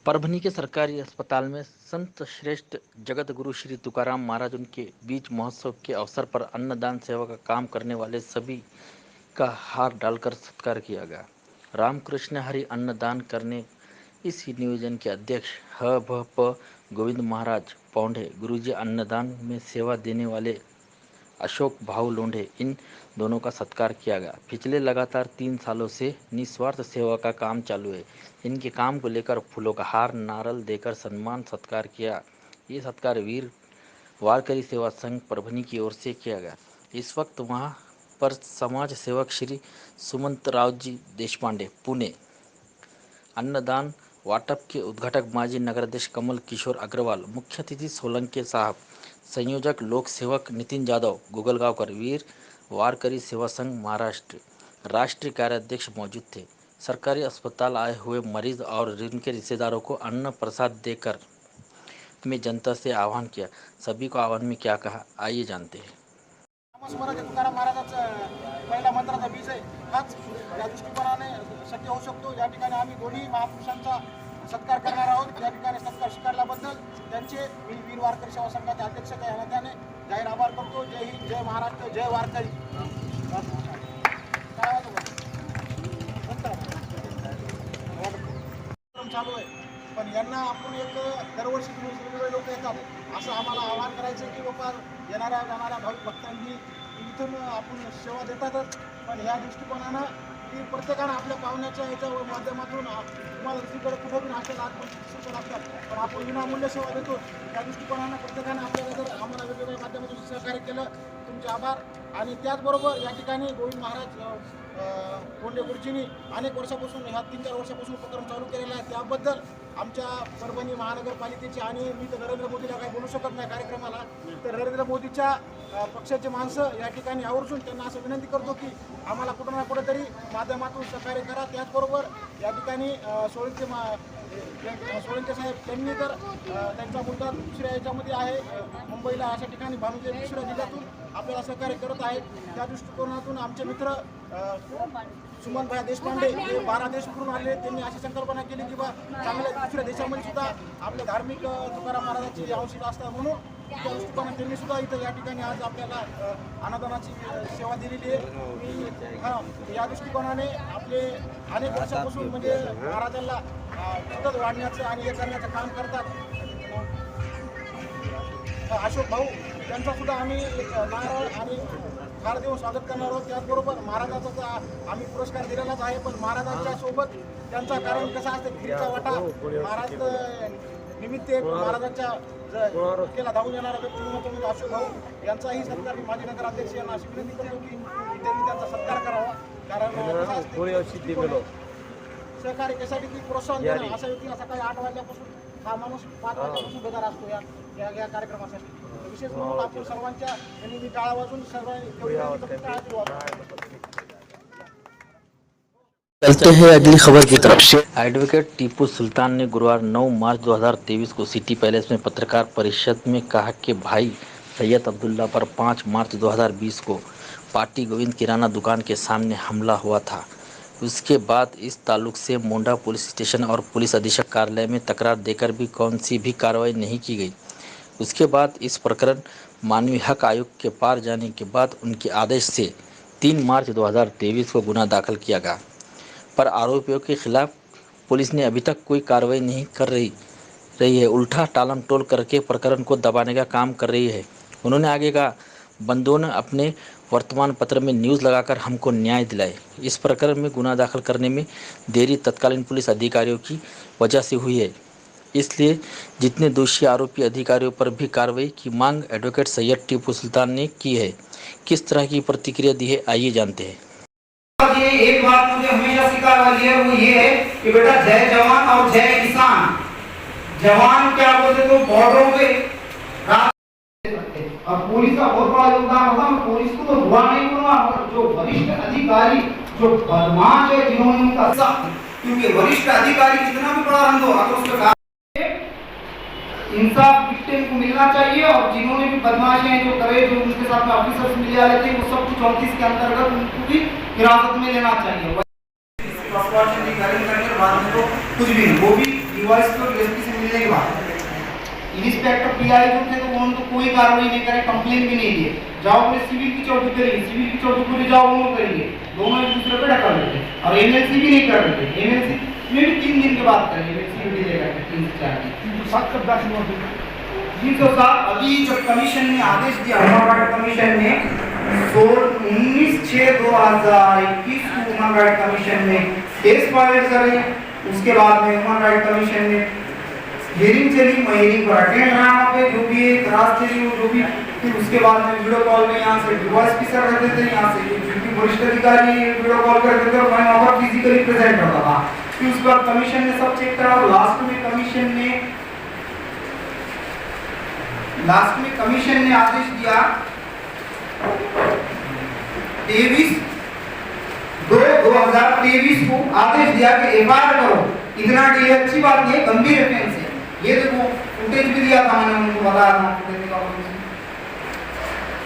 परभनी के सरकारी अस्पताल में संत श्रेष्ठ जगत गुरु श्री तुकाराम महाराज उनके बीज महोत्सव के अवसर पर अन्नदान सेवा का काम करने वाले सभी का हार डालकर सत्कार किया गया। रामकृष्ण हरि अन्नदान करने इस नियोजन के अध्यक्ष ह.भ.प. गोविंद महाराज पौंढे, गुरुजी अन्नदान में सेवा देने वाले अशोक भाऊ लोंढे, इन दोनों का सत्कार किया गया। पिछले लगातार 3 सालों से निस्वार्थ सेवा का काम चालू है। इनके काम को लेकर फूलों का हार, नारल देकर सम्मान सत्कार किया। ये सत्कार वीर वारकरी सेवा संघ परभनी की ओर से किया गया। इस वक्त वहां पर समाज सेवक श्री सुमंतराव जी देशपांडे पुणे, अन्नदान वाटप के उद्घाटक माजी नगराध्यक्ष कमल किशोर अग्रवाल, मुख्य अतिथि सोलंके साहब, संयोजक लोक सेवक नितिन जाधव गुगलगांवकर, वीर वारकरी सेवा संघ महाराष्ट्र राष्ट्रीय कार्याध्यक्ष मौजूद थे। सरकारी अस्पताल आए हुए मरीज और उनके रिश्तेदारों को अन्न प्रसाद देकर में जनता से आह्वान किया। सभी को आह्वान में क्या कहा, आइए जानते हैं। स्वराज्य तुकाराम महाराजांचा पहिला मंत्राचा बीज आहे, हाच या दृष्टिकोनाने शक्य होऊ शकतो। या ठिकाणी आम्ही दोन्ही महापुरुषांचा सत्कार करणार आहोत। या ठिकाणी सत्कार स्वीकारल्याबद्दल त्यांचे मी वीर वारकरी सेवा संघाचे अध्यक्ष या नात्याने जाहीर आभार करतो। जय हिंद, जय महाराष्ट्र, जय वारकरी। चालू आहे, पण यांना आपण एक दरवर्षी वेगवेगळे लोक येतात, असं आम्हाला आवाहन करायचं की बाबा येणाऱ्या जाणाऱ्या भाविक भक्तांनी इथून आपण सेवा देतातच, पण ह्या दृष्टिकोनानं की प्रत्येकानं आपल्या पाहुण्याच्या ह्याच्या माध्यमातून तुम्हाला दुसरीकडे कुठे पण असेल आज असतात, पण आपण विनामूल्य सेवा देतो। त्या दृष्टिकोनानं प्रत्येकानं आपल्याला जर आम्हाला वेगवेगळ्या माध्यमातून सहकार्य केलं, तुमचे आभार। आणि त्याचबरोबर या ठिकाणी गोविंद महाराज कोंडे गुरुजींनी अनेक वर्षापासून ह्या 3-4 वर्षापासून उपक्रम चालू केलेला आहे, त्याबद्दल आमच्या परभणी महानगरपालिकेची आणि मी तर नरेंद्र मोदीला काही बोलू शकत नाही कार्यक्रमाला, तर नरेंद्र मोदीच्या पक्षाचे माणसं या ठिकाणी आवर्जून त्यांना असं विनंती करतो की आम्हाला कुठं ना कुठेतरी माध्यमातून सहकार्य करा। त्याचबरोबर या ठिकाणी सोळंके साहेब त्यांनी तर त्यांचा मुद्दा दुसऱ्या याच्यामध्ये आहे, मुंबईला अशा ठिकाणी भानुचे दुसऱ्या जिल्ह्यातून आपल्याला सहकार्य करत आहेत। त्या दृष्टिकोनातून आमचे मित्र सुमनभाई देशपांडे हे 12 देश फिरून आले, त्यांनी अशी संकल्पना केली की बा चांगल्या दुसऱ्या देशामध्ये सुद्धा आपल्या धार्मिक तुकाराम महाराजांची अंशिक असतात, म्हणून त्या दृष्टिकोनाने त्यांनी सुद्धा इथं या ठिकाणी आज आपल्याला अन्नदानाची सेवा दिलेली आहे। या दृष्टिकोनाने आपले अनेक वर्षापासून म्हणजे महाराजांना सतत वाढण्याचं आणि हे करण्याचं काम करतात। अशोक भाऊ त्यांचा सुद्धा आम्ही एक नारळ आणि हार देऊन स्वागत करणार आहोत। त्याचबरोबर महाराजाचा आम्ही पुरस्कार दिलेलाच आहे, पण महाराजांच्या सोबत त्यांचा कारण कसा असतं, गिरीचा वाटा महाराज निमित्त महाराजांच्या केला धावून येणारा व्यक्ती म्हणून अशोक भाऊ यांचाही सत्कार मी माजी नगराध्यक्ष यांना अशी विनंती करतो की त्यांनी त्यांचा सत्कार करावा, कारण सहकार्य कशासाठी की प्रोत्साहन देणं, अशा व्यक्तीला सकाळी 8 वाजल्यापासून हा माणूस 5 वाजल्यापासून बेजार असतो या कार्यक्रमासाठी। विशेष म्हणून आपण सर्वांच्या यांनी मी टाळा वाजून चलते हैं अगली खबर की तरफ से। एडवोकेट टीपू सुल्तान ने गुरुवार 9 मार्च 2023 को सिटी पैलेस में पत्रकार परिषद में कहा कि भाई सैयद अब्दुल्ला पर 5 मार्च 2020 को पाटी गोविंद किराना दुकान के सामने हमला हुआ था। उसके बाद इस ताल्लुक से मोंडा पुलिस स्टेशन और पुलिस अधीक्षक कार्यालय में तकरार देकर भी कौन सी भी कार्रवाई नहीं की गई। उसके बाद इस प्रकरण मानवीय हक आयोग के पार जाने के बाद उनके आदेश से 3 मार्च 2023 को गुना दाखिल किया गया, पर आरोपियों के खिलाफ पुलिस ने अभी तक कोई कार्रवाई नहीं कर रही है, उल्टा टालम टोल करके प्रकरण को दबाने का काम कर रही है। उन्होंने आगे कहा, बंदों ने अपने वर्तमान पत्र में न्यूज़ लगाकर हमको न्याय दिलाए। इस प्रकरण में गुना दाखिल करने में देरी तत्कालीन पुलिस अधिकारियों की वजह से हुई है, इसलिए जितने दोषी आरोपी अधिकारियों पर भी कार्रवाई की मांग एडवोकेट सैयद टीपू सुल्तान ने की है। किस तरह की प्रतिक्रिया दी है, आइए जानते हैं। ये एक बात मुझे हमेशा सिखा वाली है, वो ये है कि बेटा जय जवान और जय किसान। जवान क्या बोलते तो बॉर्डरों पे और पुलिस का बहुत बड़ा योगदान होता है। पुलिस को तो बुरा नहीं बोलूंगा, मगर जो वरिष्ठ अधिकारी जो बदमाश है जिन्होंने उनका साथ, क्योंकि वरिष्ठ अधिकारी कितना भी बड़ा रंग हो अगर उसका इंसाफ विक्टिम को मिलना चाहिए, और जिन्होंने भी बदमाशी हैं जो करे, जो उनके साथ में ऑफिसर्स मिले आ रहे थे, वो सब कुछ 34 के अंतर्गत उनको भी हिरासत में लेना चाहिए। करने के बाद में तो कुछ भी नहीं, वो भी डीवाईएसपी और डीएसपी से मिलने के बाद इंस्पेक्टर पीआई जो थे तो उन्होंने तो कोई कार्रवाई नहीं करे, कंप्लेन भी नहीं दिए। जाओ बोले सिविल की चौकी करेंगे, सिविल की चौकी पूरी जाओ वो करेंगे, दोनों एक दूसरे पे ढका देते। और एमएलसी भी नहीं कर रहे थे, एमएलसी में भी 3 दिन के बाद करेंगे, एमएलसी भी डिले करके 3 से 4 दिन। 307 कब दाखिल हुआ था? 307 अभी जब कमीशन ने आदेश दिया, ह्यूमन राइट कमीशन ने 19/6/2021 को ह्यूमन राइट कमीशन ने केस फाइल करे। उसके बाद में ह्यूमन राइट कमीशन ने हियरिंग चली, मैं हियरिंग पर अटेंड रहा वहाँ पे, जो भी एक रात चली जो भी। फिर उसके बाद में वीडियो कॉल में यहाँ से डीवाईएसपी सर रहते थे, यहाँ से जो वरिष्ठ अधिकारी वीडियो कॉल करते थे और मैं वहाँ पर फिजिकली प्रेजेंट रहता था। फिर उसके बाद कमीशन ने सब चेक करा और लास्ट में कमीशन ने आदेश दिया 23/2/2023 को आदेश दिया कि एफआईआर करो। इतना डिले अच्छी बात नहीं है, गंभीर ऑफेंस है। ये देखो फुटेज भी दिया था, मैंने उनको बताया था फुटेज का।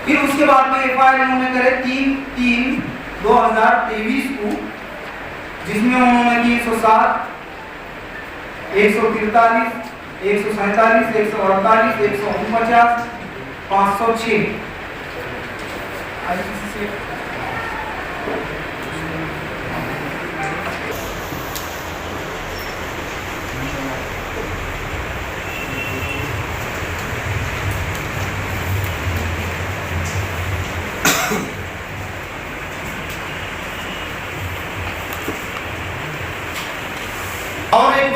फिर उसके बाद में एफआईआर उन्होंने करे 3/3/2023 को, जिसमें उन्होंने 307, 143, 147, 148, 149, 506 आईपीसी से और एक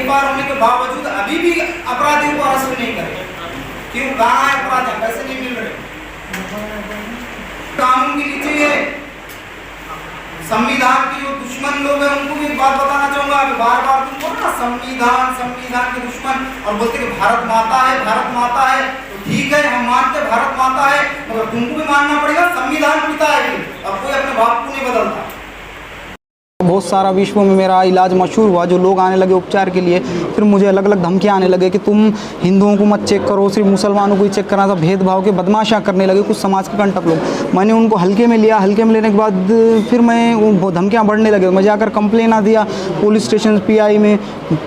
बार होने के बावजूद अभी भी अपराधियों को अरेस्ट नहीं करे। क्यों? कहाँ है अपराधी? पैसे नहीं मिल रहे। कानून के नीचे है। संविधान के जो दुश्मन लोग हैं उनको भी एक बात बताना चाहूंगा कि बार-बार तुम बोलो ना संविधान के दुश्मन और बोलते कि भारत माता है, तो ठीक है हम मानते भारत माता है, मगर तुमको भी मानना पड़ेगा संविधान पिता है। अब कोई अपने बाप को नहीं बदलता। बहुत सारा विश्व में मेरा इलाज मशहूर हुआ, जो लोग आने लगे उपचार के लिए। फिर मुझे अलग अलग धमकियाँ आने लगे कि तुम हिंदुओं को मत चेक करो, सिर्फ मुसलमानों को ही चेक करना था। भेदभाव के बदमाशा करने लगे कुछ समाज के कंटक लोग। मैंने उनको हल्के में लिया, हल्के में लेने के बाद फिर मैं वो धमकियाँ बढ़ने लगे। मैं जाकर कंप्लेन दिया पुलिस स्टेशन पीआई में,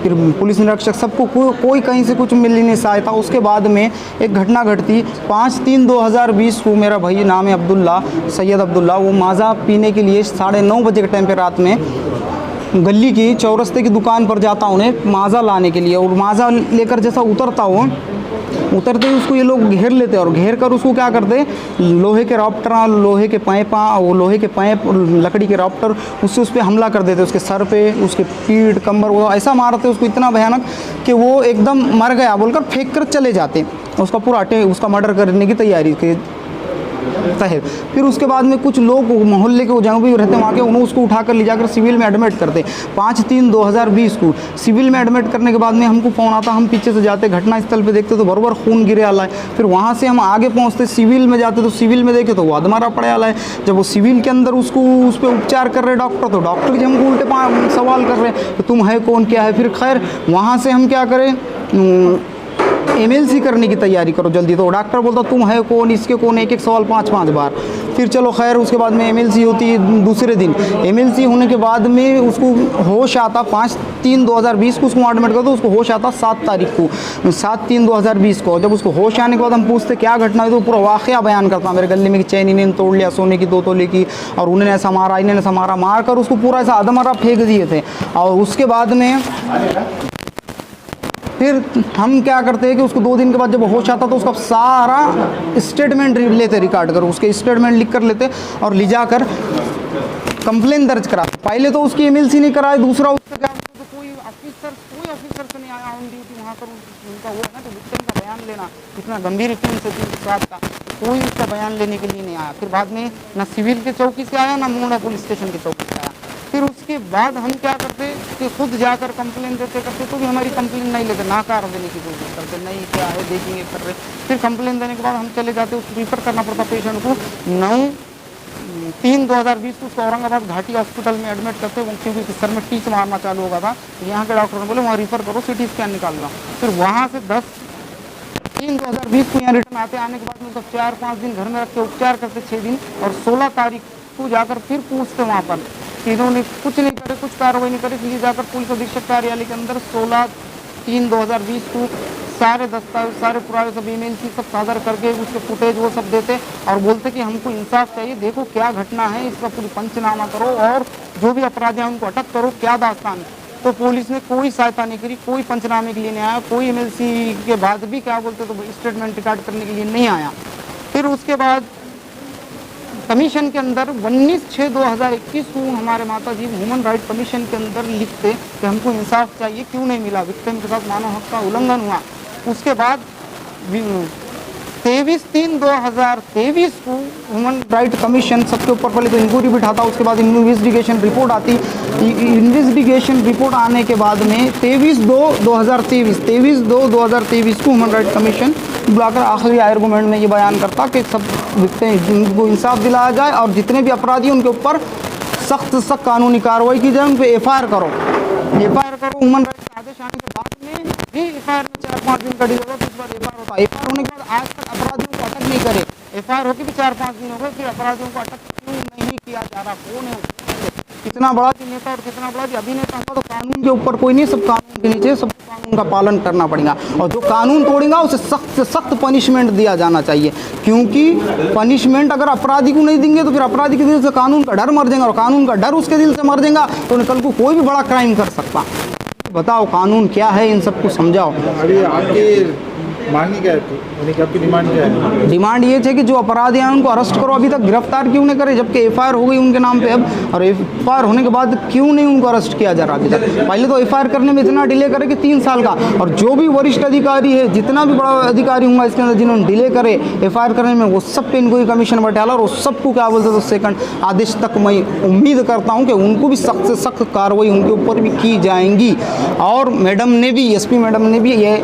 फिर पुलिस निरीक्षक सबको, कोई कहीं से कुछ मिल ही नहीं सहायता। उसके बाद में एक घटना घटती 5/3/2020 को। मेरा भाई नाम है अब्दुल्ला, सैयद अब्दुल्ला। वो माज़ा पीने के लिए 9:30 बजे के टाइम पे रात में गली की चौरस्ते की दुकान पर जाता हूँ उन्हें माज़ा लाने के लिए। और माज़ा लेकर जैसा उतरता हूँ, उतरते ही उसको ये लोग घेर लेते और घेर कर उसको क्या करते, लोहे के रॉप्टर, लोहे के पाइप लकड़ी के रॉप्टर, उससे उस पर हमला कर देते, उसके सर पे, उसके पीठ कंबर, वो ऐसा मारते उसको इतना भयानक कि वो एकदम मर गया बोलकर फेंक कर चले जाते। उसका पूरा उसका मर्डर करने की तैयारी के तहत। फिर उसके बाद में कुछ लोग मोहल्ले के जहाँ भी रहते हैं वहाँ के, उन्होंने उसको उठाकर ले जाकर सिविल में एडमिट करते। 5/3/2020 को सिविल में एडमिट करने के बाद में हमको फ़ोन आता, हम पीछे से जाते, घटनास्थल पे देखते तो बराबर खून गिरे वाला है। फिर वहाँ से हम आगे पहुँचते, सिविल में जाते तो सिविल में देखे तो वो अधमरा पड़े वाला है। जब वो सिविल के अंदर उसको उस पर उपचार कर रहे डॉक्टर, तो डॉक्टर जी हमको उल्टे सवाल कर रहे हैं कि तुम है कौन, क्या है। फिर खैर वहाँ से हम क्या करें, एमएलसी करने की तैयारी करो जल्दी। तो डॉक्टर बोलता तुम है कौन, इसके कौन, एक सवाल 5 बार। फिर चलो खैर उसके बाद में एमएलसी होती है दूसरे दिन। एमएलसी होने के बाद में उसको होश आता 5/3/2020 को, उसको एडमिट कर दो, उसको होश आता 7 तारीख को, 7/3/2020 को। जब उसको होश आने के बाद हम पूछते क्या घटना है, तो पूरा वाक़या बयान करता मेरे गले में कि चैन इन्हें तोड़ लिया सोने की 2 तोले की, और उन्होंने ऐसा मारा, इन्होंने ऐसा मारा, मार कर उसको पूरा ऐसा अधमरा फेंक दिए थे। और उसके बाद में फिर हम क्या करते हैं कि उसको 2 दिन के बाद जब होश आता तो उसका सारा स्टेटमेंट लेते, रिकॉर्ड कर उसके स्टेटमेंट लिख कर लेते और ले जाकर कंप्लेन दर्ज करा। पहले तो उसकी एमएलसी नहीं कराए, दूसरा उसका क्या तो कोई ऑफिसर से नहीं आया ऑन ड्यूटी वहाँ पर। उनका वो है ना कि विक्टिम का बयान लेना, इतना गंभीर ऑफेंस है 307 का, कोई उसका बयान लेने के लिए नहीं आया। फिर बाद में ना सिविल की चौकी से आया, ना मोड़ा पुलिस स्टेशन की चौकी से आया। फिर उसके बाद हम क्या करते कि खुद जाकर कंप्लेन देते करते, तो भी हमारी कंप्लेन नहीं लेते, नाकार देने की कोशिश करते, नहीं क्या है देखेंगे कर रहे। फिर कंप्लेन देने के बाद हम चले जाते, उसको रिफ़र करना पड़ता पेशेंट को। 9/3/2020 को उसको औरंगाबाद घाटी हॉस्पिटल में एडमिट करते, क्योंकि सर में टीच मारना चालू होगा था। यहाँ के डॉक्टर ने बोले वहाँ रिफ़र करो, CT स्कैन निकालना। फिर वहाँ से 10/3/2020 को यहाँ रिटर्न आने के बाद में तो 4-5 दिन घर में रख के उपचार करते, 6 दिन, और 16 तारीख को जाकर फिर पूछते वहाँ पर कि इन्होंने कुछ नहीं करे, कुछ कार्रवाई नहीं करी, इसलिए जाकर पुलिस अधीक्षक कार्यालय के अंदर 16/3/2020 को सारे दस्तावेज, सारे पुरावे, सब ईमेल की सब सादर करके उसके फुटेज वो सब देते और बोलते कि हमको इंसाफ चाहिए, देखो क्या घटना है, इसका पूरी पंचनामा करो और जो भी अपराधी हैं उनको अटक करो, क्या दास्तान है। तो पुलिस ने कोई सहायता नहीं करी, कोई पंचनामे के लिए नहीं आया, कोई एमएलसी के बाद भी क्या बोलते तो स्टेटमेंट रिकॉर्ड करने के लिए नहीं आया। फिर उसके बाद कमीशन के अंदर 19/6/2021 को हमारे माता जी ह्यूमन राइट कमीशन के अंदर लिखते कि हमको इंसाफ चाहिए, क्यों नहीं मिला, विक्टिम के साथ मानव हक का उल्लंघन हुआ। उसके बाद 23/3/2023 को ह्यूमन राइट कमीशन सबके ऊपर पहले तो इंक्वायरी बिठाता, उसके बाद इन्वेस्टिगेशन रिपोर्ट आती। इन्वेस्टिगेशन रिपोर्ट आने के बाद में 23/2/2023 को ह्यूमन राइट कमीशन बुलाकर आखिरी आर्गूमेंट में ये बयान करता कि सब विक्टिम इंसाफ दिलाया जाए और जितने भी अपराधी उनके ऊपर सख्त से सख्त कानूनी कार्रवाई की जाए, उन पर एफआईआर करो। ह्यूमन राइट्स आदेश आने के बाद में भी एफआईआर में 4-5 दिन का डिले होगा, तो इस बार एफआईआर होता है। एफआईआर होने के बाद आज तक अपराधियों को अटक नहीं करे, एफआईआर होकर भी 4-5 दिन हो गए, फिर अपराधियों को अटक क्यों नहीं किया जा रहा, कौन है, कितना बड़ा भी नेता और कितना बड़ा भी अभिनेता होगा तो कानून के ऊपर कोई नहीं, सब कानून के नीचे, सब कानून का पालन करना पड़ेगा और जो कानून तोड़ेगा उसे सख्त से सख्त पनिशमेंट दिया जाना चाहिए, क्योंकि पनिशमेंट अगर अपराधी को नहीं देंगे तो फिर अपराधी के दिल से कानून का डर मर जाएगा और कानून का डर उसके दिल से मर जाएगा तो कल को कोई भी बड़ा क्राइम कर सकता। बताओ कानून क्या है, इन सबको समझाओ। अभी आपकी मांगी क्या है, आपकी डिमांड क्या है? डिमांड ये थे कि जो अपराधी हैं उनको अरेस्ट करो, अभी तक गिरफ्तार क्यों नहीं करे, जबकि एफआईआर हो गई उनके नाम पे अब, और एफआईआर होने के बाद क्यों नहीं उनको अरेस्ट किया जा रहा अभी तक। पहले तो एफआईआर करने में इतना डिले करे कि 3 साल का, और जो भी वरिष्ठ अधिकारी है, जितना भी बड़ा अधिकारी होगा इसके अंदर जिन्होंने डिले करे एफआईआर करने में, वो सब पे इंक्वायरी कमीशन बैठाला और उस सबको क्या बोलते तो सेकंड आदेश तक मैं उम्मीद करता हूँ कि उनको भी सख्त से सख्त कार्रवाई उनके ऊपर भी की जाएंगी। और मैडम ने भी, एसपी मैडम ने भी ये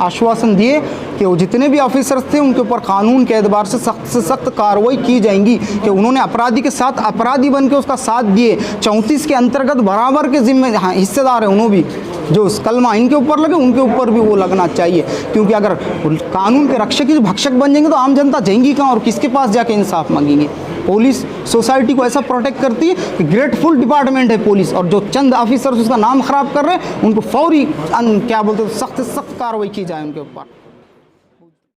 आश्वासन दिए कि वो जितने भी ऑफिसर्स थे उनके ऊपर कानून के एतबार से सख्त कार्रवाई की जाएंगी, कि उन्होंने अपराधी के साथ अपराधी बन के उसका साथ दिए। 34 के अंतर्गत बराबर के जिम्मे हिस्सेदार है, उन्होंने भी जो कलमा इनके ऊपर लगे उनके ऊपर भी वो लगना चाहिए, क्योंकि अगर कानून के रक्षक ही भक्षक बन जाएंगे तो आम जनता जाएंगी कहाँ और किसके पास जाके इंसाफ मांगेंगे। पुलिस सोसाइटी को ऐसा प्रोटेक्ट करती है कि ग्रेटफुल डिपार्टमेंट है पुलिस, और जो चंद ऑफिसर्स उसका नाम खराब कर रहे हैं उनको फौरी क्या बोलते हैं सख्त कार्रवाई की जाए उनके ऊपर।